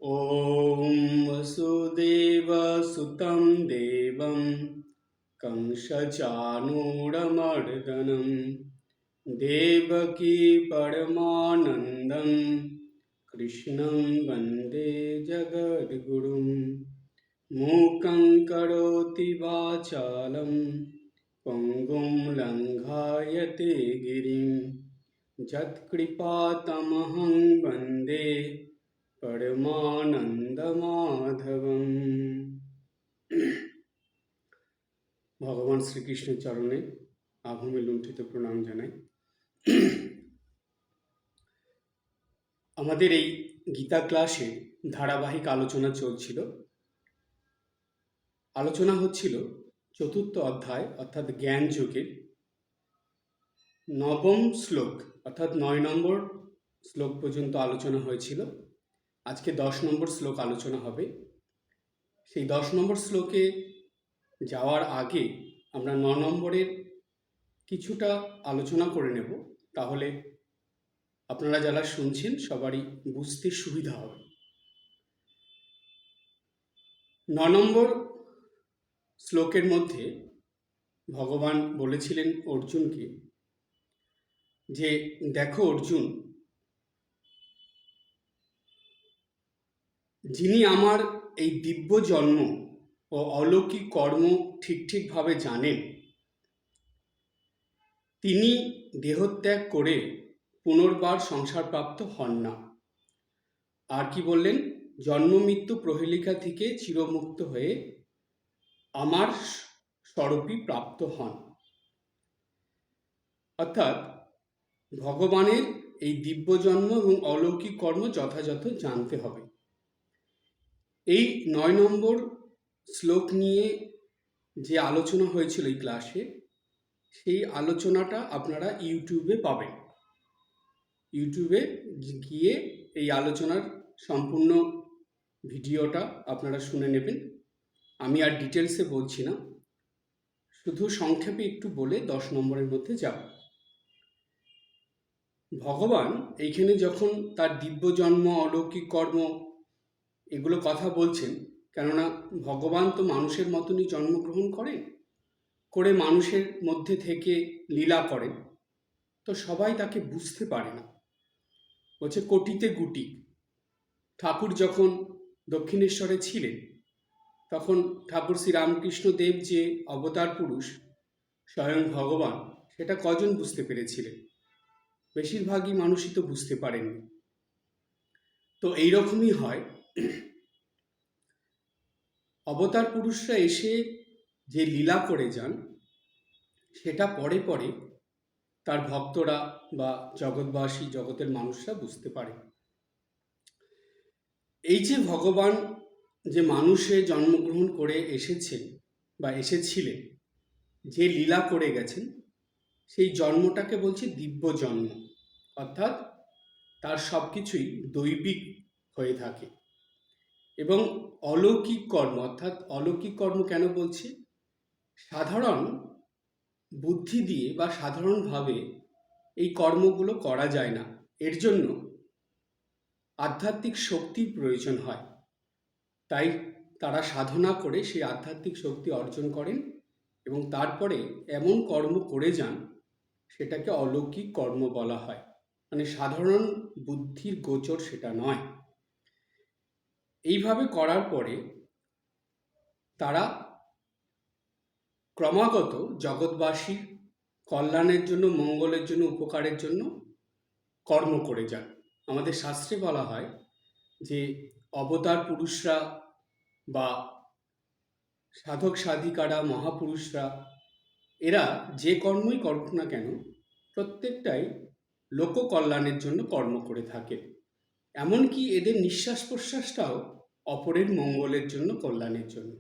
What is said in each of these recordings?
ॐ वसुदेवसुतं देवं कंसचाणूरमर्दनं देवकी परमानन्दं कृष्णं वन्दे जगद्गुरुं मूकं करोति वाचालं पङ्गुं लङ्घायते गिरिं यत्कृपातमहं वन्दे পরমানন্দমাধবম। ভগবান শ্রীকৃষ্ণের চরণে আভূমি লুণ্ঠিত প্রণাম জানাই। আমাদের এই গীতা ক্লাসে ধারাবাহিক আলোচনা চলছিল। আলোচনা হচ্ছিল চতুর্থ অধ্যায় অর্থাৎ জ্ঞান যোগের নবম শ্লোক অর্থাৎ 9 নম্বর শ্লোক পর্যন্ত আলোচনা হয়েছিল। আজকে 10 নম্বর শ্লোক আলোচনা হবে। সেই 10 নম্বর শ্লোকে যাওয়ার আগে আমরা 9 নম্বরের কিছুটা আলোচনা করে নেব, তাহলে আপনারা যারা শুনছেন সবারই বুঝতে সুবিধা হবে। 9 নম্বর শ্লোকের মধ্যে ভগবান বলেছিলেন অর্জুনকে যে দেখো অর্জুন, যিনি আমার এই দিব্য জন্ম ও অলৌকিক কর্ম ঠিকভাবে জানেন, তিনি দেহত্যাগ করে পুনর্বার সংসারপ্রাপ্ত হন না। আর কি বললেন? জন্ম মৃত্যু প্রহেলিকা থেকে চিরমুক্ত হয়ে আমার স্বরূপই প্রাপ্ত হন। অর্থাৎ ভগবানের এই দিব্য জন্ম এবং অলৌকিক কর্ম যথাযথ জানতে হবে। এই 9 নম্বর শ্লোক নিয়ে যে আলোচনা হয়েছিল এই ক্লাসে, সেই আলোচনাটা আপনারা ইউটিউবে পাবেন। ইউটিউবে গিয়ে এই আলোচনার সম্পূর্ণ ভিডিওটা আপনারা শুনে নেবেন। আমি আর ডিটেলসে বলছি না, শুধু সংক্ষেপে একটু বলে 10 নম্বরের মধ্যে যাব। ভগবান এইখানে যখন তার দিব্য জন্ম অলৌকিক কর্ম এগুলো কথা বলছেন, কেননা ভগবান তো মানুষের মতনই জন্মগ্রহণ করে মানুষের মধ্যে থেকে লীলা করেন, তো সবাই তাকে বুঝতে পারে না। বলছে কোটিতে গুটি। ঠাকুর যখন দক্ষিণেশ্বরে ছিলেন, তখন ঠাকুর শ্রীরামকৃষ্ণ দেব যে অবতার পুরুষ স্বয়ং ভগবান, সেটা কজন বুঝতে পেরেছিলেন? বেশিরভাগই মানুষই তো বুঝতে পারেননি। তো এইরকমই হয়, অবতার পুরুষরা এসে যে লীলা করে যান, সেটা পরে পরে তার ভক্তরা বা জগৎবাসী, জগতের মানুষরা বুঝতে পারে। এই যে ভগবান যে মানুষে জন্মগ্রহণ করে এসেছেন বা এসেছিলেন, যে লীলা করে গেছেন, সেই জন্মটাকে বলছে দিব্য জন্ম। অর্থাৎ তার সব কিছুই দৈবিক হয়ে থাকে। এবং অলৌকিক কর্ম, অর্থাৎ অলৌকিক কর্ম কেন বলছি? সাধারণ বুদ্ধি দিয়ে বা সাধারণভাবে এই কর্মগুলো করা যায় না। এর জন্য আধ্যাত্মিক শক্তির প্রয়োজন হয়। তাই তারা সাধনা করে সেই আধ্যাত্মিক শক্তি অর্জন করেন এবং তারপরে এমন কর্ম করে যান, সেটাকে অলৌকিক কর্ম বলা হয়। মানে সাধারণ বুদ্ধির গোচর সেটা নয়। এইভাবে করার পরে তারা ক্রমাগত জগৎবাসীর কল্যাণের জন্য, মঙ্গলের জন্য, উপকারের জন্য কর্ম করে যান। আমাদের শাস্ত্রে বলা হয় যে অবতার পুরুষরা বা সাধক সাধিকারা, মহাপুরুষরা, এরা যে কর্মই করুক না কেন, প্রত্যেকটাই লোক কল্যাণের জন্য কর্ম করে থাকে। এমনকি এদের নিঃশ্বাস প্রশ্বাসটাও অপরের মঙ্গলের জন্য, কল্যাণের জন্য।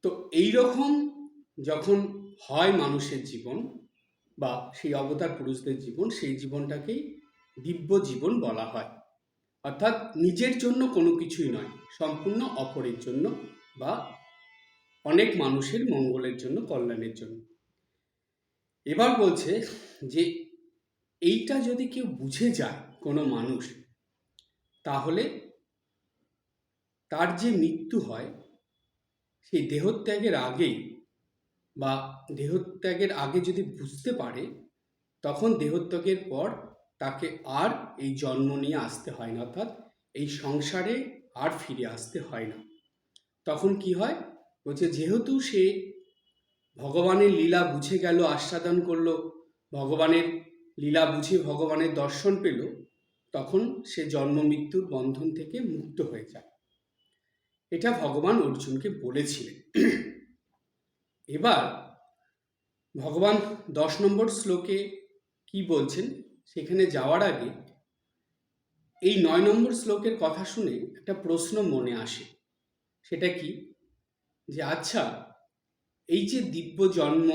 তো এই রকম যখন হয় মানুষের জীবন বা সেই অবতার পুরুষদের জীবন, সেই জীবনটাকেই দিব্য জীবন বলা হয়। অর্থাৎ নিজের জন্য কোনো কিছুই নয়, সম্পূর্ণ অপরের জন্য বা অনেক মানুষের মঙ্গলের জন্য, কল্যাণের জন্য। এবার বলছে যে এইটা যদি কেউ বুঝে যায় কোনো মানুষ, তাহলে তার যে মৃত্যু হয় সেই দেহত্যাগের আগেই, বা দেহত্যাগের আগে যদি বুঝতে পারে, তখন দেহত্যাগের পর তাকে আর এই জন্ম নিয়ে আসতে হয় না, অর্থাৎ এই সংসারে আর ফিরে আসতে হয় না। তখন কি হয়, বলছে যেহেতু সে ভগবানের লীলা বুঝে গেল, আস্বাদন করলো, ভগবানের লীলা বুঝে ভগবানের দর্শন পেল, তখন সে জন্ম মৃত্যুর বন্ধন থেকে মুক্ত হয়ে যায়। এটা ভগবান অর্জুনকে বলেছিলেন। এবার ভগবান 10 নম্বর শ্লোকে কি বলছেন সেখানে যাওয়ার আগে এই 9 নম্বর শ্লোকের কথা শুনে একটা প্রশ্ন মনে আসে। সেটা কি, যে আচ্ছা, এই যে দিব্য জন্ম,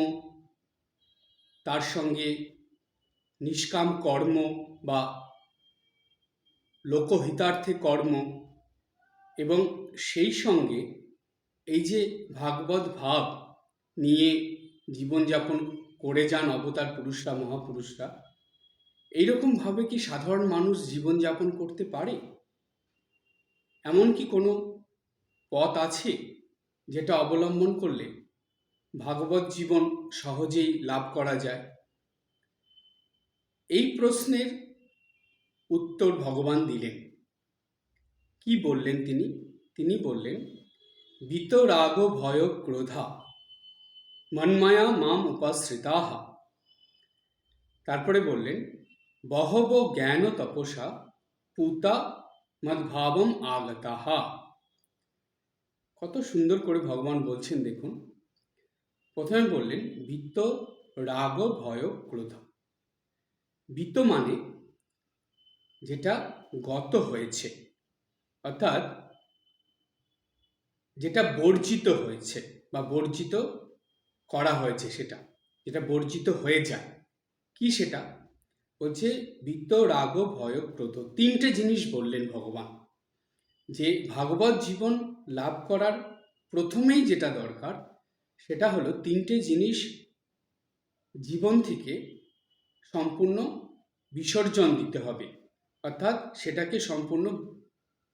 তার সঙ্গে নিষ্কাম কর্ম বা লোকহিতার্থে কর্ম, এবং সেই সঙ্গে এই যে ভাগবত ভাব নিয়ে জীবনযাপন করে যান অবতার পুরুষরা, মহাপুরুষরা, এইরকমভাবে কি সাধারণ মানুষ জীবনযাপন করতে পারে? এমন কি কোনো পথ আছে যেটা অবলম্বন করলে ভাগবত জীবন সহজেই লাভ করা যায়? এই প্রশ্নের উত্তর ভগবান দিলেন। কি বললেন তিনি? তিনি বললেন, বিতরাগ ভয় ক্রোধা মন্মায়া মাম উপাশ্রিতাহ। তারপরে বললেন, বহব জ্ঞান তপসা পুতা মদ্ভাবম আগতাহা। কত সুন্দর করে ভগবান বলছেন দেখুন। প্রথমে বললেন বিত্ত রাগ ভয় ক্রোধ। বিত্ত মানে যেটা গত হয়েছে, অর্থাৎ যেটা বর্জিত হয়েছে বা বর্জিত করা হয়েছে, সেটা যেটা বর্জিত হয়ে যায়। কি সেটা? বলছে বিত্ত রাগ ভয় ক্রোধ। তিনটে জিনিস বললেন ভগবান, যে ভাগবত জীবন লাভ করার প্রথমেই যেটা দরকার সেটা হলো তিনটে জিনিস জীবন থেকে সম্পূর্ণ বিসর্জন দিতে হবে, অর্থাৎ সেটাকে সম্পূর্ণ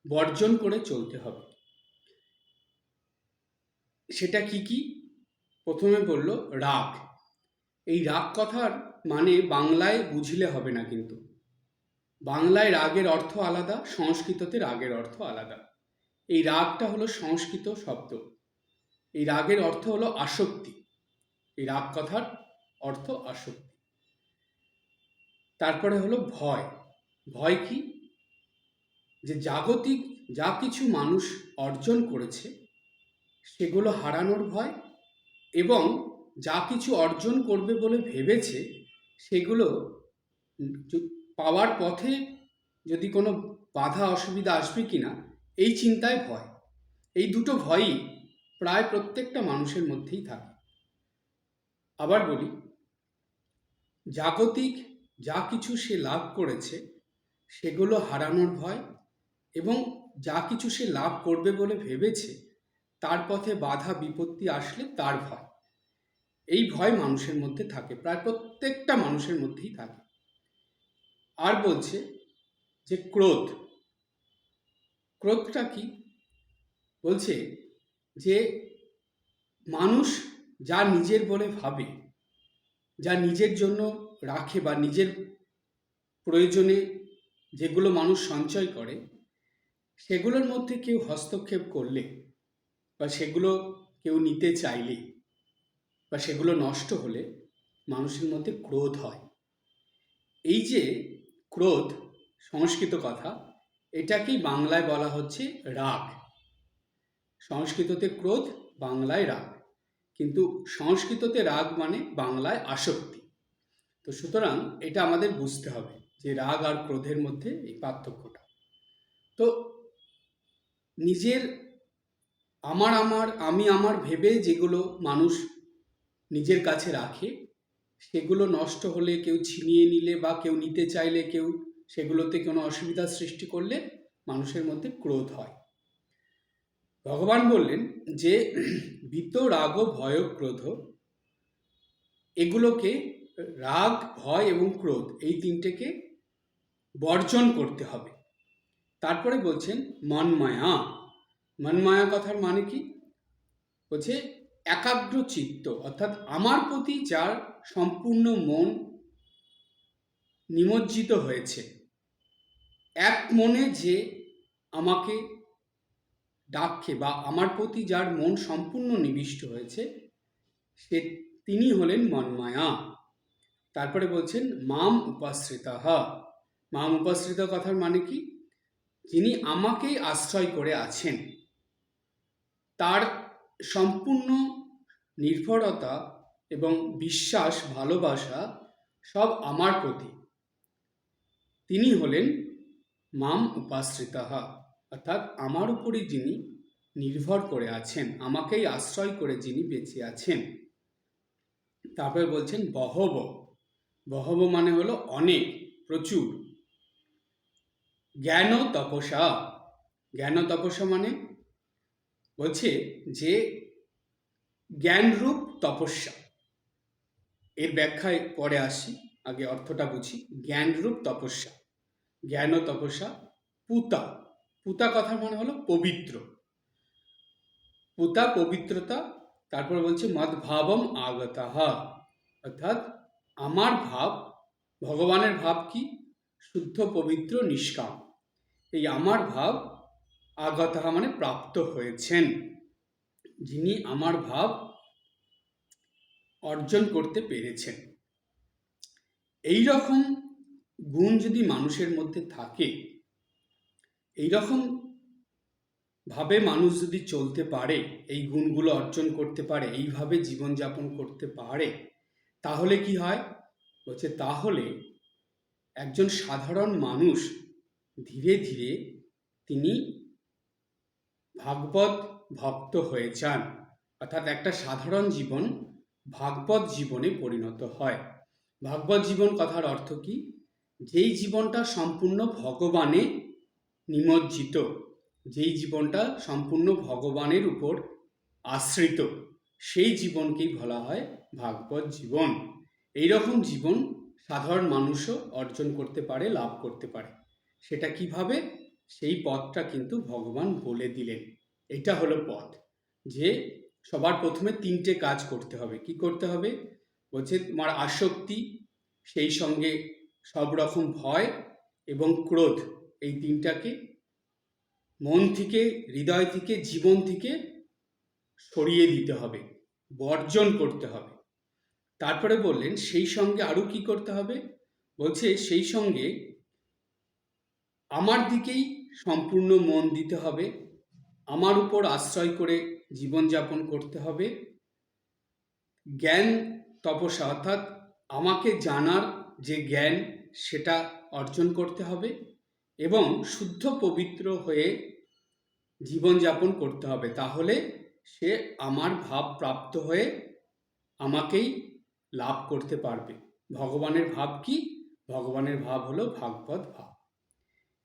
বর্জন করে চলতে হবে। সেটা কি কি? প্রথমে বলল রাগ। এই রাগ কথার মানে বাংলায় বুঝলে হবে না, কিন্তু বাংলায় রাগের অর্থ আলাদা, সংস্কৃততে রাগের অর্থ আলাদা। এই রাগটা হলো সংস্কৃত শব্দ। এই রাগের অর্থ হলো আসক্তি। এই রাগ কথার অর্থ আসক্তি। তারপরে হলো ভয়। ভয় কি? যে জাগতিক যা কিছু মানুষ অর্জন করেছে সেগুলো হারানোর ভয়, এবং যা কিছু অর্জন করবে বলে ভেবেছে সেগুলো পাওয়ার পথে যদি কোনো বাধা অসুবিধা আসবে কিনা এই চিন্তায় ভয়। এই দুটো ভয়ই প্রায় প্রত্যেকটা মানুষের মধ্যেই থাকে। আবার বলি, জাগতিক যা কিছু সে লাভ করেছে সেগুলো হারানোর ভয়, এবং যা কিছু সে লাভ করবে বলে ভেবেছে তার পথে বাধা বিপত্তি আসলে তার ভয়। এই ভয় মানুষের মধ্যে থাকে, প্রায় প্রত্যেকটা মানুষের মধ্যেই থাকে। আর বলছে যে ক্রোধ। ক্রোধটা কি? বলছে যে মানুষ যা নিজের বলে ভাবে, যা নিজের জন্য রাখে বা নিজের প্রয়োজনে যেগুলো মানুষ সঞ্চয় করে, সেগুলোর মধ্যে কেউ হস্তক্ষেপ করলে বা সেগুলো কেউ নিতে চাইলে বা সেগুলো নষ্ট হলে মানুষের মধ্যে ক্রোধ হয়। এই যে ক্রোধ, সংস্কৃত কথা, এটাকেই বাংলায় বলা হচ্ছে রাগ। সংস্কৃততে ক্রোধ, বাংলায় রাগ, কিন্তু সংস্কৃততে রাগ মানে বাংলায় আসক্তি। তো সুতরাং এটা আমাদের বুঝতে হবে যে রাগ আর ক্রোধের মধ্যে এই পার্থক্যটা। তো নিজের আমার আমার আমি আমার ভেবে যেগুলো মানুষ নিজের কাছে রাখে, সেগুলো নষ্ট হলে, কেউ ছিনিয়ে নিলে বা কেউ নিতে চাইলে, কেউ সেগুলোতে কোনো অসুবিধার সৃষ্টি করলে মানুষের মধ্যে ক্রোধ হয়। ভগবান বললেন যে বিত্ত রাগ ভয় ক্রোধ, এগুলোকে রাগ, ভয় এবং ক্রোধ এই তিনটেকে বর্জন করতে হবে। তারপরে বলছেন মন্মায়া, মনমায়া কথার মানে কি? বলছে একাগ্র চিত্ত, অর্থাৎ আমার প্রতি যার সম্পূর্ণ মন নিমজ্জিত হয়েছে, এক মনে যে আমাকে ডাকছে বা আমার প্রতি যার মন সম্পূর্ণ নিবিষ্ট হয়েছে, সে তিনি হলেন মন্মায়া। তারপরে বলছেন মাম উপাশ্রিতাহ। মাম উপাশ্রিত কথার মানে কি? যিনি আমাকেই আশ্রয় করে আছেন, তার সম্পূর্ণ নির্ভরতা এবং বিশ্বাস, ভালোবাসা সব আমার প্রতি, তিনি হলেন মাম উপাশ্রিতাহ, অর্থাৎ আমার উপরই যিনি নির্ভর করে আছেন, আমাকেই আশ্রয় করে যিনি বেঁচে আছেন। তারপরে বলছেন বহব। বহব মানে হলো অনেক, প্রচুর। জ্ঞান তপসা। জ্ঞান তপসা মানে বলছে যে জ্ঞানরূপ তপস্যা। এর ব্যাখ্যায় পরে আসি, আগে অর্থটা বুঝি। জ্ঞানরূপ তপস্যা, জ্ঞান তপস্যা। পুতা। পুতা কথার মানে হলো পবিত্র, পুতা পবিত্রতা। তারপর বলছে মদ্ভাবম আগতাহ, অর্থাৎ আমার ভাব, ভগবানের ভাব কি? শুদ্ধ, পবিত্র, নিষ্কাম। এই আমার ভাব আগতাহ মানে প্রাপ্ত হয়েছেন, যিনি আমার ভাব অর্জন করতে পেরেছেন। এই রকম গুণ যদি মানুষের মধ্যে থাকে, এই রকম ভাবে মানুষ যদি চলতে পারে, এই গুণগুলো অর্জন করতে পারে, এইভাবে জীবনযাপন করতে পারে, তাহলে কি হয়? বলছে তাহলে একজন সাধারণ মানুষ ধীরে ধীরে তিনি ভাগবত ভক্ত হয়ে যান, অর্থাৎ একটা সাধারণ জীবন ভাগবত জীবনে পরিণত হয়। ভাগবত জীবন কথার অর্থ কি? যেই জীবনটা সম্পূর্ণ ভগবানে নিমজ্জিত, যেই জীবনটা সম্পূর্ণ ভগবানের উপর আশ্রিত, সেই জীবনকেই বলা হয় ভাগবত জীবন। এইরকম জীবন সাধারণ মানুষও অর্জন করতে পারে, লাভ করতে পারে। সেটা কিভাবে? সেই পথটা কিন্তু ভগবান বলে দিলেন। এটা হলো পথ, যে সবার প্রথমে তিনটে কাজ করতে হবে। কি করতে হবে? বলছে তোমার আসক্তি, সেই সঙ্গে সব রকম ভয় এবং ক্রোধ, এই তিনটাকে মন থেকে, হৃদয় থেকে, জীবন থেকে সরিয়ে দিতে হবে, বর্জন করতে হবে। তারপরে বললেন সেই সঙ্গে আরো কি করতে হবে? বলছে সেই সঙ্গে আমার দিকেই সম্পূর্ণ মন দিতে হবে, আমার উপর আশ্রয় করে জীবনযাপন করতে হবে। জ্ঞান তপস্যা, অর্থাৎ আমাকে জানার যে জ্ঞান, সেটা অর্জন করতে হবে এবং শুদ্ধ পবিত্র হয়ে জীবনযাপন করতে হবে। তাহলে সে আমার ভাব প্রাপ্ত হয়ে আমাকেই লাভ করতে পারবে। ভগবানের ভাব কি? ভগবানের ভাব হলো ভাগবত ভাব।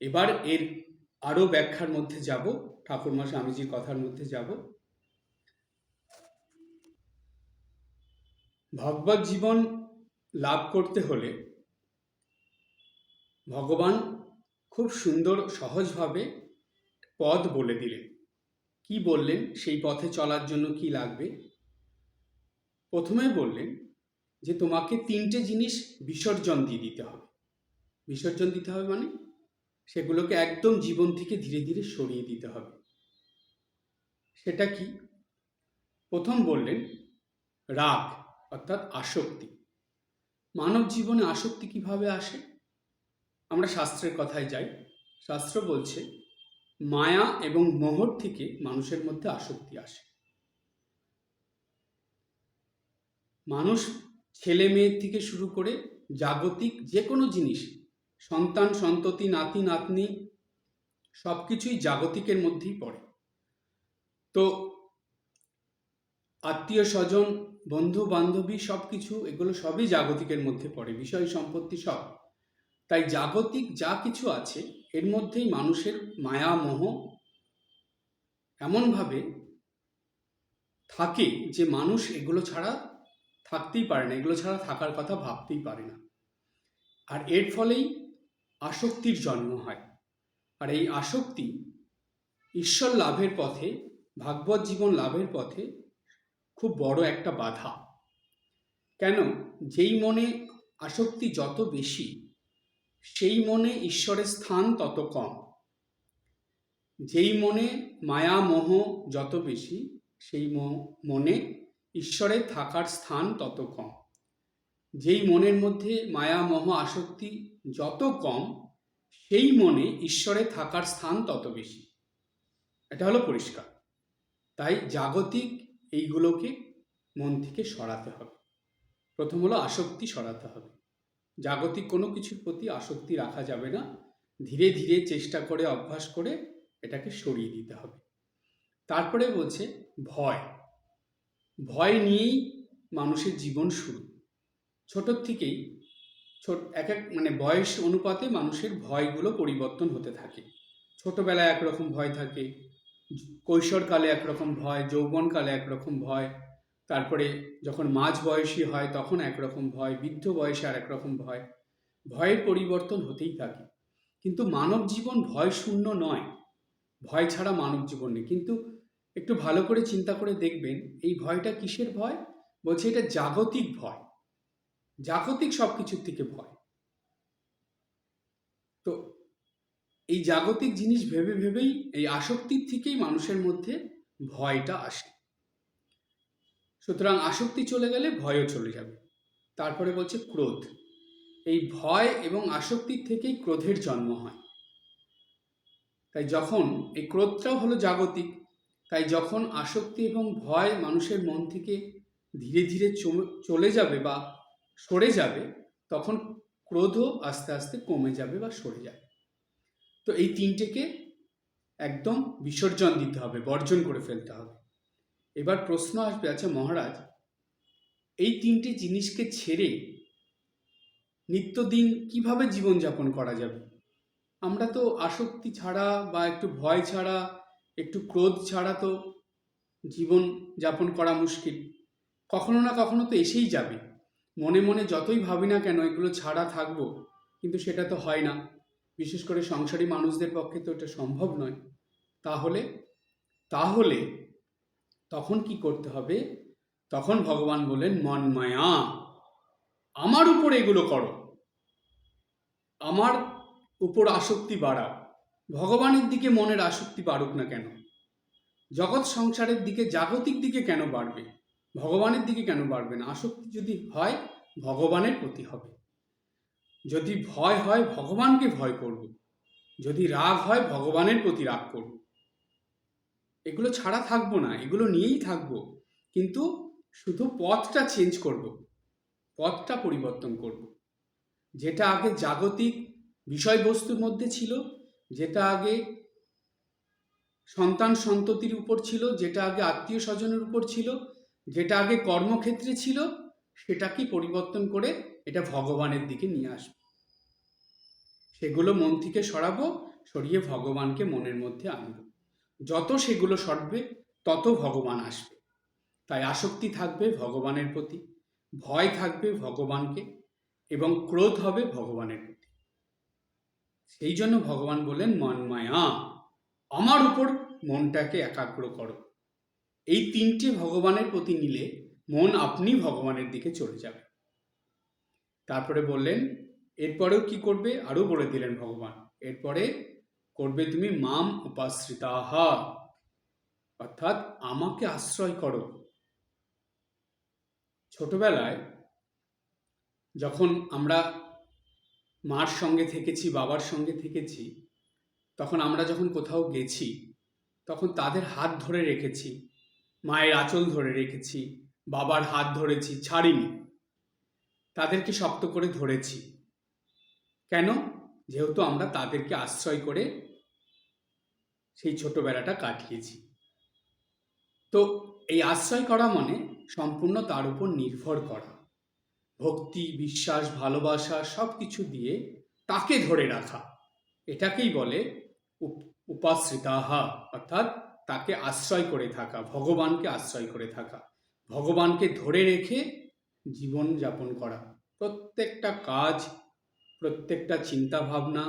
এবার এর আরো ব্যাখ্যার মধ্যে যাব, ঠাকুরমা স্বামীজির কথার মধ্যে যাব। ভগবত জীবন লাভ করতে হলে ভগবান খুব সুন্দর সহজভাবে পথ বলে দিলেন। কি বললেন? সেই পথে চলার জন্য কি লাগবে? প্রথমে বললেন যে তোমাকে তিনটে জিনিস বিসর্জন দিয়ে দিতে হবে। বিসর্জন দিতে হবে মানে সেগুলোকে একদম জীবন থেকে ধীরে ধীরে সরিয়ে দিতে হবে। সেটা কি? প্রথম বললেন রাগ, অর্থাৎ আসক্তি। মানব জীবনে আসক্তি কিভাবে আসে? আমরা শাস্ত্রের কথায় যাই। শাস্ত্র বলছে মায়া এবং মোহর থেকে মানুষের মধ্যে আসক্তি আসে। মানুষ ছেলে মেয়ের থেকে শুরু করে জাগতিক যে কোনো জিনিস, সন্তান সন্ততি, নাতি নাতনি, সব কিছুই জাগতিকের মধ্যেই পড়ে। তো আত্মীয় স্বজন, বন্ধু বান্ধবী, সব কিছু এগুলো সবই জাগতিকের মধ্যে পড়ে, বিষয় সম্পত্তি সব। তাই জাগতিক যা কিছু আছে এর মধ্যেই মানুষের মায়া মোহ এমনভাবে থাকে যে মানুষ এগুলো ছাড়া থাকতেই পারে না, এগুলো ছাড়া থাকার কথা ভাবতেই পারে না। আর এর ফলেই আসক্তির জন্ম হয়। আর এই আসক্তি ঈশ্বর লাভের পথে, ভাগবত জীবন লাভের পথে খুব বড় একটা বাধা। কেন? যেই মনে আসক্তি যত বেশি, সেই মনে ঈশ্বরের স্থান তত কম। যেই মনে মায়া মোহ যত বেশি, সেই মনে ঈশ্বরের থাকার স্থান তত কম। যেই মনের মধ্যে মায়া মোহ আসক্তি যত কম, সেই মনে ঈশ্বরের থাকার স্থান তত বেশি। এটা হলো পরিষ্কার। তাই জাগতিক এইগুলোকে মন থেকে সরাতে হবে। প্রথম হলো আসক্তি সরাতে হবে। জাগতিক কোনো কিছুর প্রতি আসক্তি রাখা যাবে না। ধীরে ধীরে চেষ্টা করে, অভ্যাস করে এটাকে সরিয়ে দিতে হবে। তারপরে বলছে ভয়। ভয় নিয়েই মানুষের জীবন শুরু। ছোটোর থেকেই এক এক বয়স অনুপাতে মানুষের ভয়গুলো পরিবর্তন হতে থাকে। ছোটোবেলায় একরকম ভয় থাকে, কৈশোরকালে একরকম ভয়, যৌবনকালে একরকম ভয়, তারপরে যখন মাঝ বয়সী হয় তখন একরকম ভয়, বৃদ্ধ বয়সে আর একরকম ভয়। ভয়ের পরিবর্তন হতেই থাকে। কিন্তু মানব জীবন ভয় শূন্য নয়। ভয় ছাড়া মানব জীবন নেই। কিন্তু একটু ভালো করে চিন্তা করে দেখবেন এই ভয়টা কিসের ভয়? বলছে এটা জাগতিক ভয়। জাগতিক সব কিছুর থেকে ভয়। তো এই জাগতিক জিনিস ভেবে ভেবেই, এই আসক্তির থেকেই মানুষের মধ্যে ভয়টা আসে। সুতরাং আসক্তি চলে গেলে ভয়ও চলে যাবে। তারপরে বলছে ক্রোধ। এই ভয় এবং আসক্তির থেকেই ক্রোধের জন্ম হয়। তাই যখন এই ক্রোধটাও হলো জাগতিক, তাই যখন আসক্তি এবং ভয় মানুষের মন থেকে ধীরে ধীরে চলে যাবে বা সরে যাবে, তখন ক্রোধও আস্তে আস্তে কমে যাবে বা সরে যাবে। তো এই তিনটেকে একদম বিসর্জন দিতে হবে, বর্জন করে ফেলতে হবে। এবার প্রশ্ন আসবে, আচ্ছা মহারাজ, এই তিনটে জিনিসকে ছেড়ে নিত্যদিন কিভাবে জীবনযাপন করা যাবে? আমরা তো আসক্তি ছাড়া বা একটু ভয় ছাড়া, একটু ক্রোধ ছাড়া তো জীবন যাপন করা মুশকিল। কখনো না কখনো তো এসেই যাবে। মনে মনে যতই ভাবি না কেন এগুলো ছাড়া থাকবো, কিন্তু সেটা তো হয় না। বিশেষ করে সংসারী মানুষদের পক্ষে তো এটা সম্ভব নয়। তাহলে তাহলে তখন কি করতে হবে? তখন ভগবান বলেন মন মায়া, আমার উপর এগুলো করো, আমার উপর আসক্তি বাড়াও। ভগবানের দিকে মনের আসক্তি বাড়ুক না কেন? জগৎ সংসারের দিকে, জাগতিক দিকে কেন বাড়বে? ভগবানের দিকে কেন বাড়বে না? আসক্তি যদি হয় ভগবানের প্রতি হবে। যদি ভয় হয় ভগবানকে ভয় করব। যদি রাগ হয় ভগবানের প্রতি রাগ করব। এগুলো ছাড়া থাকবো না, এগুলো নিয়েই থাকবো। কিন্তু শুধু পথটা চেঞ্জ করব, পথটা পরিবর্তন করব। যেটা আগে জাগতিক বিষয়বস্তুর মধ্যে ছিল, যেটা আগে সন্তান সন্ততির উপর ছিল, যেটা আগে আত্মীয় স্বজনের উপর ছিল, যেটা আগে কর্মক্ষেত্রে ছিল, সেটাকে পরিবর্তন করে এটা ভগবানের দিকে নিয়ে আসবো। সেগুলো মন থেকে সরাবো, সরিয়ে ভগবানকে মনের মধ্যে আনবো। যত সেগুলো সরবে তত ভগবান আসবে। তাই আসক্তি থাকবে ভগবানের প্রতি, ভয় থাকবে ভগবানকে, এবং ক্রোধ হবে ভগবানের প্রতি। সেই জন্য ভগবান বললেন মন মায়া, আমার উপর মনটাকে একাগ্র করো। এই তিনটে ভগবানের প্রতি নিলে মন আপনি ভগবানের দিকে চলে যাবে। তারপরে বললেন এরপরেও কি করবে, আরো বলে দিলেন ভগবান, এরপরে করবে তুমি মাম উপাশ্রিতাহা, অর্থাৎ আমাকে আশ্রয় করো। ছোটবেলায় যখন আমরা মার সঙ্গে থেকেছি, বাবার সঙ্গে থেকেছি, তখন আমরা যখন কোথাও গেছি তখন তাদের হাত ধরে রেখেছি, মায়ের আঁচল ধরে রেখেছি, বাবার হাত ধরেছি, ছাড়িনি, তাদেরকে শক্ত করে ধরেছি। কেন? যেহেতু আমরা তাদেরকে আশ্রয় করে সেই ছোটবেলাটা কাটিয়েছি। তো এই আশ্রয় করা মানে সম্পূর্ণ তার উপর নির্ভর করা, ভক্তি, বিশ্বাস, ভালোবাসা সব কিছু দিয়ে তাকে ধরে রাখা। এটাকেই বলে উপাশ্রিতাহা, অর্থাৎ তাকে আশ্রয় করে থাকা, ভগবানকে আশ্রয় করে থাকা, ভগবানকে ধরে রেখে জীবন যাপন করা। প্রত্যেকটা কাজ, প্রত্যেকটা চিন্তা ভাবনা,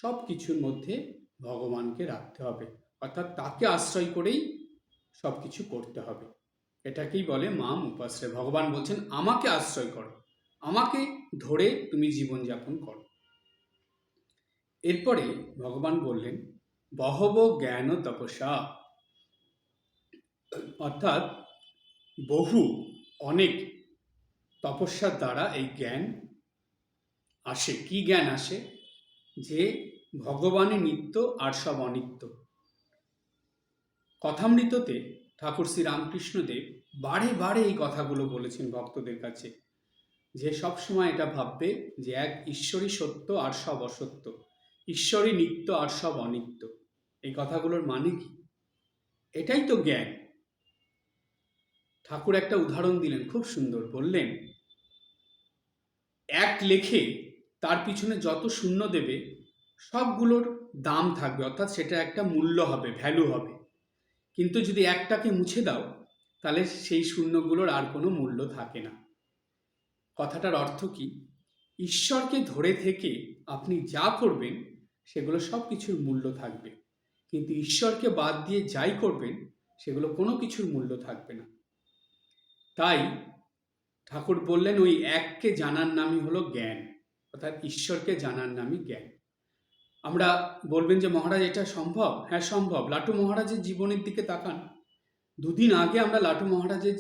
সব কিছুর মধ্যে ভগবানকে রাখতে হবে। অর্থাৎ তাকে আশ্রয় করেই সব কিছু করতে হবে। এটাকেই বলে মাম উপাশ্রয়। ভগবান বলছেন আমাকে আশ্রয় করো, আমাকে ধরে তুমি জীবনযাপন করো। এরপরে ভগবান বললেন বহব জ্ঞান তপস্যা, অর্থাৎ বহু অনেক তপস্যার দ্বারা এই জ্ঞান আসে। কি জ্ঞান আসে? যে ভগবানই নিত্য আর সব অনিত্য। কথামৃততে ঠাকুর শ্রী রামকৃষ্ণদেব বারে বারে এই কথাগুলো বলেছেন ভক্তদের কাছে, যে সবসময় এটা ভাববে যে এক ঈশ্বরই সত্য আর সব অসত্য, ঈশ্বরই নিত্য আর সব অনিত্য। এই কথাগুলোর মানে কি? এটাই তো জ্ঞান। ঠাকুর একটা উদাহরণ দিলেন, খুব সুন্দর। বললেন এক লেখে তার পিছনে যত শূন্য দেবে সবগুলোর দাম থাকবে, অর্থাৎ সেটা একটা মূল্য হবে, ভ্যালু হবে। কিন্তু যদি একটাকে মুছে দাও তাহলে সেই শূন্যগুলোর আর কোনো মূল্য থাকে না। কথাটার অর্থ কি? ঈশ্বরকে ধরে থেকে আপনি যা করবেন সেগুলো সব কিছুর মূল্য থাকবে, কিন্তু ঈশ্বরকে বাদ দিয়ে যাই করবেন সেগুলো কোনো কিছুর মূল্য থাকবে না। তাই ঠাকুর বললেন ওই এককে জানার নামই হলো জ্ঞান, অর্থাৎ ঈশ্বরকে জানার নামই জ্ঞান। আমরা বলবেন যে মহারাজ এটা সম্ভব? হ্যাঁ সম্ভব। লাটু মহারাজের জীবনের দিকে তাকান। দুদিন আগে আমরা লাটু মহারাজের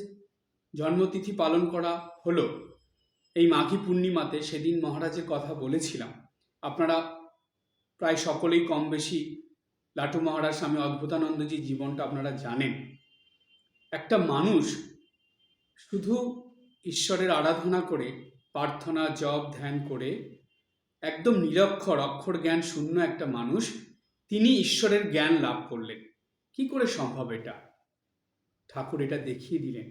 জন্মতিথি পালন করা হলো এই মাঘী পূর্ণিমাতে। সেদিন মহারাজের কথা বলেছিলাম। আপনারা প্রায় সকলেই কম বেশি লাটু মহারাজ স্বামী অদ্ভুতানন্দজির জীবনটা আপনারা জানেন। একটা মানুষ শুধু ঈশ্বরের আরাধনা করে, প্রার্থনা জপ ধ্যান করে, একদম নিরক্ষর অক্ষর জ্ঞান শূন্য একটা মানুষ, তিনি ঈশ্বরের জ্ঞান লাভ করলেন। কি করে সম্ভব এটা? ঠাকুর এটা দেখিয়ে দিলেন।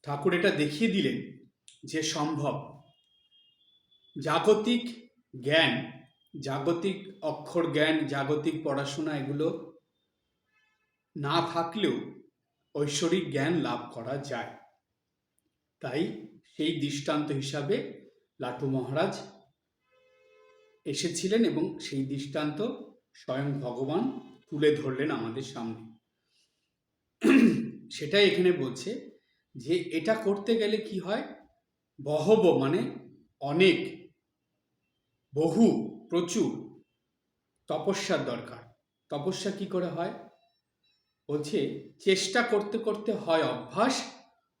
ঠাকুর এটা দেখিয়ে দিলেন যে সম্ভব। জাগতিক জ্ঞান, জাগতিক অক্ষর জ্ঞান, জাগতিক পড়াশোনা এগুলো না থাকলেও ঐশ্বরিক জ্ঞান লাভ করা যায়। তাই সেই দৃষ্টান্ত হিসাবে লাটু মহারাজ এসেছিলেন এবং সেই দৃষ্টান্ত স্বয়ং ভগবান তুলে ধরলেন আমাদের সামনে। সেটাই এখানে বলছে যে এটা করতে গেলে কি হয়? বহব মানে অনেক, বহু, প্রচুর তপস্যার দরকার। তপস্যা কি করে হয়? বলছে চেষ্টা করতে করতে হয় অভ্যাস,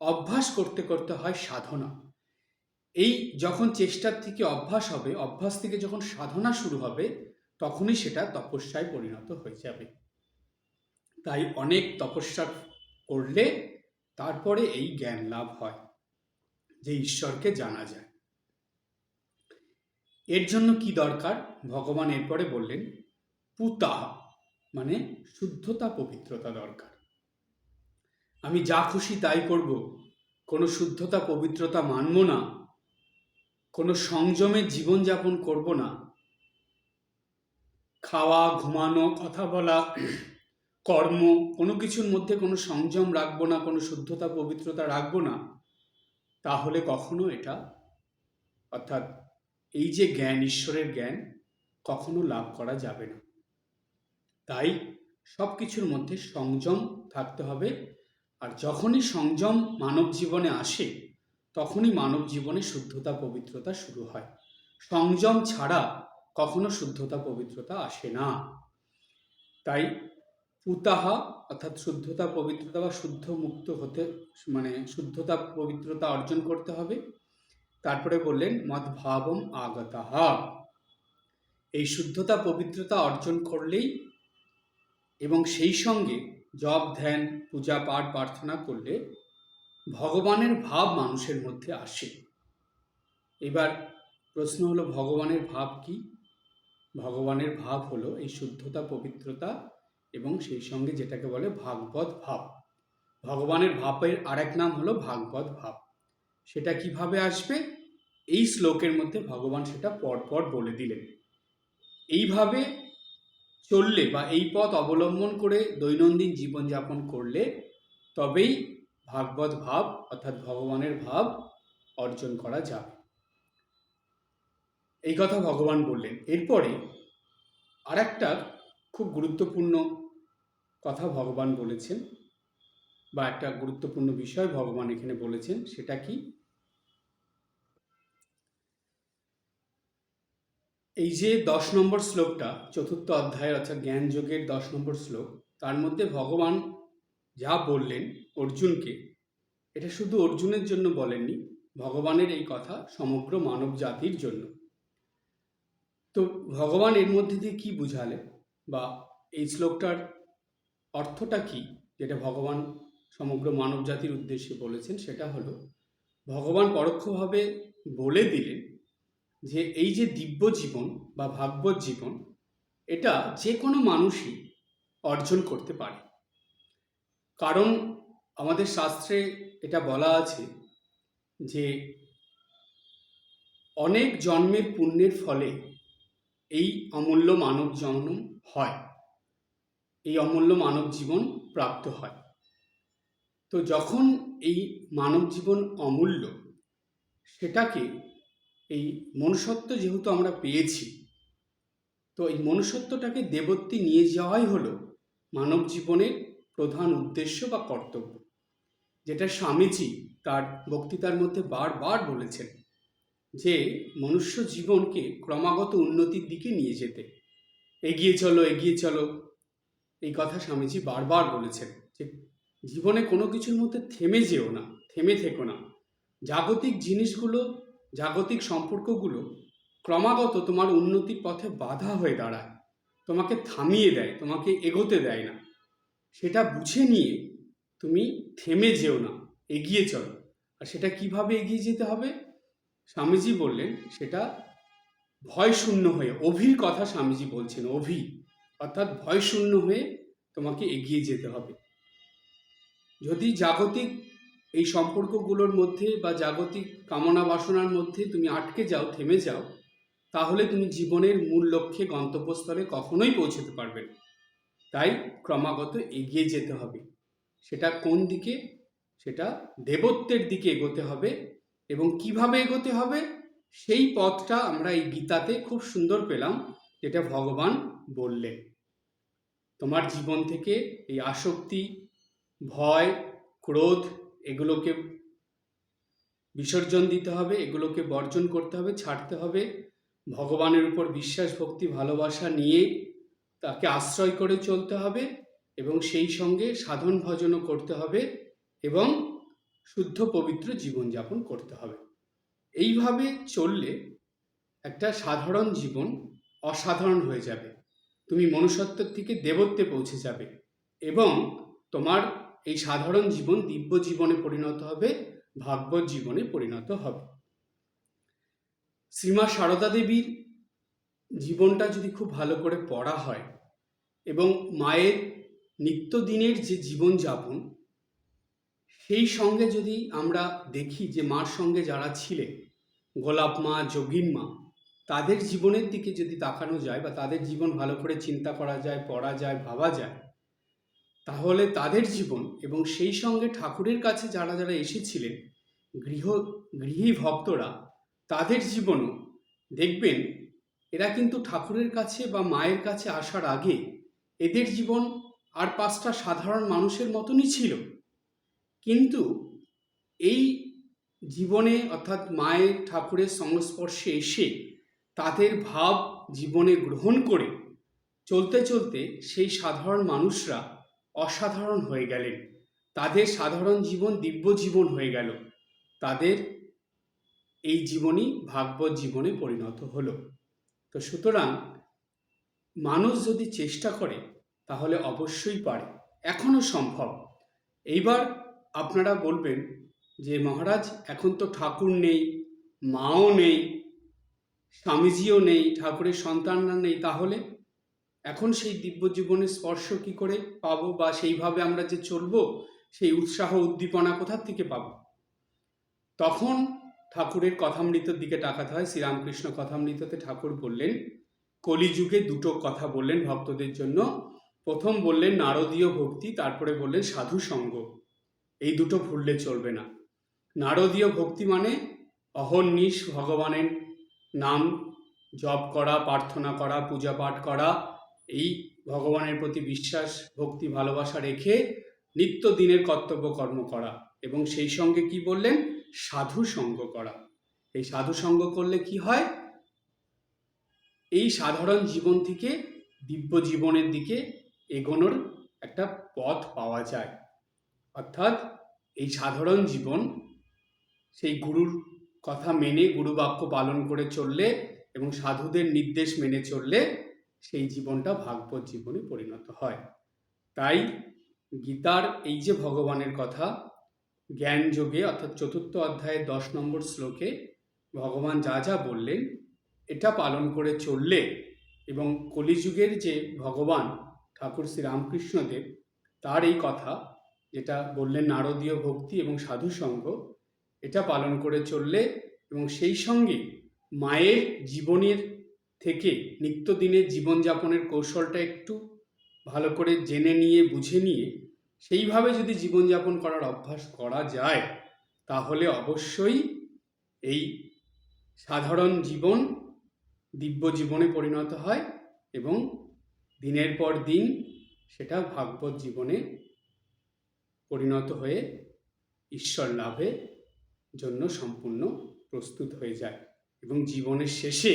অভ্যাস করতে করতে হয় সাধনা। এই যখন চেষ্টার থেকে অভ্যাস হবে, অভ্যাস থেকে যখন সাধনা শুরু হবে, তখনই সেটা তপস্যায় পরিণত হয়ে যাবে। তাই অনেক তপস্যা করলে তারপরে এই জ্ঞান লাভ হয়, যে ঈশ্বরকে জানা যায়। এর জন্য কি দরকার? ভগবান এরপরে বললেন পুতাহা, মানে শুদ্ধতা পবিত্রতা দরকার। আমি যা খুশি তাই করব, কোনো শুদ্ধতা পবিত্রতা মানব না, কোনো সংযমের জীবনযাপন করব না, খাওয়া ঘুমানো কথা বলা কর্ম কোনো কিছুর মধ্যে কোনো সংযম রাখবো না, কোনো শুদ্ধতা পবিত্রতা রাখবো না, তাহলে কখনো এটা, অর্থাৎ এই যে জ্ঞান, ঈশ্বরের জ্ঞান কখনো লাভ করা যাবে না। তাই সব কিছুর মধ্যে সংযম থাকতে হবে। আর যখনই সংযম মানব জীবনে আসে তখনই মানব জীবনে শুদ্ধতা পবিত্রতা শুরু হয়। সংযম ছাড়া কখনো শুদ্ধতা পবিত্রতা আসে না। তাই পুতাহা অর্থাৎ শুদ্ধতা পবিত্রতা বা শুদ্ধ মুক্ত হতে, মানে শুদ্ধতা পবিত্রতা অর্জন করতে হবে। তারপরে বললেন মদ্ভাবম আগতাহা, এই শুদ্ধতা পবিত্রতা অর্জন করলেই এবং সেই সঙ্গে জপ ধ্যান পূজা পাঠ প্রার্থনা করলে ভগবানের ভাব মানুষের মধ্যে আসে। এবার প্রশ্ন হলো ভগবানের ভাব কি? ভগবানের ভাব হলো এই শুদ্ধতা পবিত্রতা এবং সেই সঙ্গে যেটাকে বলে ভাগবত ভাব। ভগবানের ভাবের আরেক নাম হলো ভাগবত ভাব। সেটা কিভাবে আসবে? এই শ্লোকের মধ্যে ভগবান সেটা পরপর বলে দিলেন। এইভাবে চললে বা এই পথ অবলম্বন করে দৈনন্দিন জীবনযাপন করলে তবেই ভাগবত ভাব অর্থাৎ ভগবানের ভাব অর্জন করা যাবে। এই কথা ভগবান বললেন। এরপরে আর একটা খুব গুরুত্বপূর্ণ কথা ভগবান বলেছেন, বা একটা গুরুত্বপূর্ণ বিষয় ভগবান এখানে বলেছেন। সেটা কি? এই যে 10 নম্বর শ্লোকটা, চতুর্থ অধ্যায়ের অর্থাৎ জ্ঞান যোগের 10 নম্বর শ্লোক, তার মধ্যে ভগবান যা বললেন অর্জুনকে, এটা শুধু অর্জুনের জন্য বলেননি, ভগবানের এই কথা সমগ্র মানব জাতির জন্য। তো ভগবান এর মধ্যে দিয়ে কি বুঝালেন, বা এই শ্লোকটার অর্থটা কি, যেটা ভগবান সমগ্র মানব জাতির উদ্দেশ্যে বলেছেন, সেটা হলো ভগবান পরোক্ষভাবে বলে দিলেন যে এই যে দিব্য জীবন বা ভাগবত জীবন, এটা যে কোনো মানুষই অর্জন করতে পারে। কারণ আমাদের শাস্ত্রে এটা বলা আছে যে অনেক জন্মের পুণ্যের ফলে এই অমূল্য মানব জন্ম হয়, এই অমূল্য মানব জীবন প্রাপ্ত হয়। তো যখন এই মানব জীবন অমূল্য, সেটাকে এই মনুষ্যত্ব যেহেতু আমরা পেয়েছি, তো এই মনুষ্যত্বটাকে দেবত্বে নিয়ে যাওয়াই হলো মানব জীবনের প্রধান উদ্দেশ্য বা কর্তব্য, যেটা স্বামীজি তার বক্তৃতার মধ্যে বারবার বলেছেন যে মনুষ্য জীবনকে ক্রমাগত উন্নতির দিকে নিয়ে যেতে, এগিয়ে চলো এগিয়ে চলো, এই কথা স্বামীজি বারবার বলেছেন যে জীবনে কোনো কিছুর মধ্যে থেমে যেও না, থেমে থেকো না। জাগতিক জিনিসগুলো, জাগতিক সম্পর্কগুলো ক্রমাগত তোমার উন্নতির পথে বাধা হয়ে দাঁড়ায়, তোমাকে থামিয়ে দেয়, তোমাকে এগোতে দেয় না। সেটা বুঝে নিয়ে তুমি থেমে যেও না, এগিয়ে চলো। আর সেটা কিভাবে এগিয়ে যেতে হবে? স্বামীজি বললেন সেটা ভয় শূন্য হয়ে, অভির কথা স্বামীজি বলছেন, অভি অর্থাৎ ভয় শূন্য হয়ে তোমাকে এগিয়ে যেতে হবে। যদি জাগতিক এই সম্পর্কগুলোর মধ্যে বা জাগতিক কামনা বাসনার মধ্যে তুমি আটকে যাও, থেমে যাও, তাহলে তুমি জীবনের মূল লক্ষ্যে, গন্তব্যস্থলে কখনোই পৌঁছতে পারবে না। তাই ক্রমাগত এগিয়ে যেতে হবে। সেটা কোন দিকে? সেটা দেবত্বের দিকে এগোতে হবে। এবং কিভাবে এগোতে হবে সেই পথটা আমরা এই গীতাতে খুব সুন্দর পেলাম, যেটা ভগবান বললেন। তোমার জীবন থেকে এই আসক্তি, ভয়, ক্রোধ, এগুলোকে বিসর্জন দিতে হবে, এগুলোকে বর্জন করতে হবে, ছাড়তে হবে। ভগবানের উপর বিশ্বাস, ভক্তি, ভালোবাসা নিয়ে তাকে আশ্রয় করে চলতে হবে, এবং সেই সঙ্গে সাধন ভজনও করতে হবে, এবং শুদ্ধ পবিত্র জীবনযাপন করতে হবে। এইভাবে চললে একটা সাধারণ জীবন অসাধারণ হয়ে যাবে, তুমি মনুষ্যত্বের থেকে দেবত্বে পৌঁছে যাবে, এবং তোমার এই সাধারণ জীবন দিব্য জীবনে পরিণত হবে, ভাগবত জীবনে পরিণত হবে। শ্রীমা সারদা দেবীর জীবনটা যদি খুব ভালো করে পড়া হয়, এবং মায়ের নিত্যদিনের যে জীবনযাপন, সেই সঙ্গে যদি আমরা দেখি যে মার সঙ্গে যারা ছিলেন, গোলাপ মা, যোগীন মা, তাদের জীবনের দিকে যদি তাকানো যায় বা তাদের জীবন ভালো করে চিন্তা করা যায়, পড়া যায়, ভাবা যায়, তাহলে তাদের জীবন এবং সেই সঙ্গে ঠাকুরের কাছে যারা যারা এসেছিলেন, গৃহী ভক্তরা, তাদের জীবনও দেখবেন এরা কিন্তু ঠাকুরের কাছে বা মায়ের কাছে আসার আগে এদের জীবন আর 5টা সাধারণ মানুষের মতনই ছিল। কিন্তু এই জীবনে অর্থাৎ মায়ের, ঠাকুরের সংস্পর্শে এসে তাদের ভাব জীবনে গ্রহণ করে চলতে চলতে সেই সাধারণ মানুষরা অসাধারণ হয়ে গেলেন, তাদের সাধারণ জীবন দিব্য জীবন হয়ে গেল, তাদের এই জীবনই ভাগবত জীবনে পরিণত হলো। তো সুতরাং মানুষ যদি চেষ্টা করে তাহলে অবশ্যই পারে, এখনো সম্ভব। এইবার আপনারা বলবেন যে মহারাজ এখন তো ঠাকুর নেই, মাও নেই, স্বামীজিও নেই, ঠাকুরের সন্তানরা নেই, তাহলে এখন সেই দিব্য জীবনের স্পর্শ কি করে পাবো, বা সেইভাবে আমরা যে চলবো সেই উৎসাহ উদ্দীপনা কোথার থেকে পাবো? তখন ঠাকুরের কথামৃতের দিকে তাকাতে হয়। শ্রীরামকৃষ্ণ কথামৃততে ঠাকুর বললেন, কলিযুগে দুটো কথা বললেন ভক্তদের জন্য। প্রথম বললেন নারদীয় ভক্তি, তারপরে বললেন সাধু সঙ্গ। এই দুটো ভুললে চলবে না। নারদীয় ভক্তি মানে অহর্নিশ ভগবানের নাম জপ করা, প্রার্থনা করা, পূজা পাঠ করা, এই ভগবানের প্রতি বিশ্বাস, ভক্তি, ভালোবাসা রেখে নিত্য দিনের কর্তব্য কর্ম করা, এবং সেই সঙ্গে কি বললেন, সাধু সঙ্গ করা। এই সাধু সঙ্গ করলে কি হয়, এই সাধারণ জীবন থেকে দিব্য জীবনের দিকে এগোনোর একটা পথ পাওয়া যায়। অর্থাৎ এই সাধারণ জীবন সেই গুরুর কথা মেনে, গুরু বাক্য পালন করে চললে এবং সাধুদের নির্দেশ মেনে চললে সেই জীবনটা ভাগবত জীবনে পরিণত হয়। তাই গীতার এই যে ভগবানের কথা, জ্ঞান যোগে অর্থাৎ 4th অধ্যায়ের 10 নম্বর শ্লোকে ভগবান যা যা বললেন, এটা পালন করে চললে এবং কলিযুগের যে ভগবান ঠাকুর শ্রী রামকৃষ্ণদেব, তার এই কথা যেটা বললেন নারদীয় ভক্তি এবং সাধুসঙ্গ, এটা পালন করে চললে এবং সেই সঙ্গে মায়ের জীবনের থেকে নিত্যদিনের জীবনযাপনের কৌশলটা একটু ভালো করে জেনে নিয়ে, বুঝে নিয়ে সেইভাবে যদি জীবনযাপন করার অভ্যাস করা যায়, তাহলে অবশ্যই এই সাধারণ জীবন দিব্য জীবনে পরিণত হয় এবং দিনের পর দিন সেটা ভাগবত জীবনে পরিণত হয়ে ঈশ্বর লাভের জন্য সম্পূর্ণ প্রস্তুত হয়ে যায়। এবং জীবনের শেষে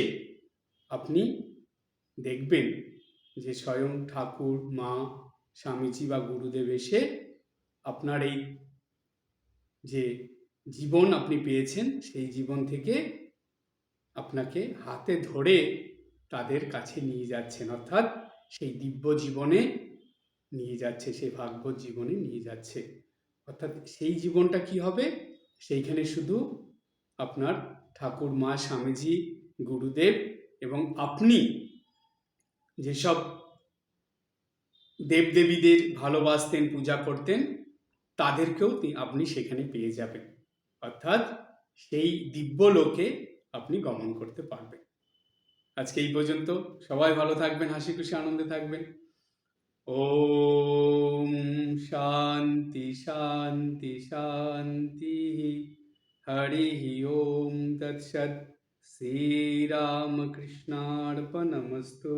আপনি দেখবেন যে স্বয়ং ঠাকুর, মা, স্বামীজি বা গুরুদেব এসে আপনার এই যে জীবন আপনি পেয়েছেন, সেই জীবন থেকে আপনাকে হাতে ধরে তাদের কাছে নিয়ে যাচ্ছেন, অর্থাৎ সেই দিব্য জীবনে নিয়ে যাচ্ছে, সেই ভাগবত জীবনে নিয়ে যাচ্ছে। অর্থাৎ সেই জীবনটা কি হবে, সেইখানে শুধু আপনার ঠাকুর, মা, স্বামীজি, গুরুদেব এবং আপনি যেসব দেবদেবীদের ভালোবাসতেন, পূজা করতেন, তাদেরকেও আপনি সেখানে পেয়ে যাবেন। অর্থাৎ সেই দিব্য লোকে আপনি গমন করতে পারবেন। আজকে এই পর্যন্ত। সবাই ভালো থাকবেন, হাসি খুশি আনন্দে থাকবেন। ওম শান্তি শান্তি শান্তি। হরি ওম তৎসৎ। শ্রীরামকৃষ্ণার্পণমস্তু।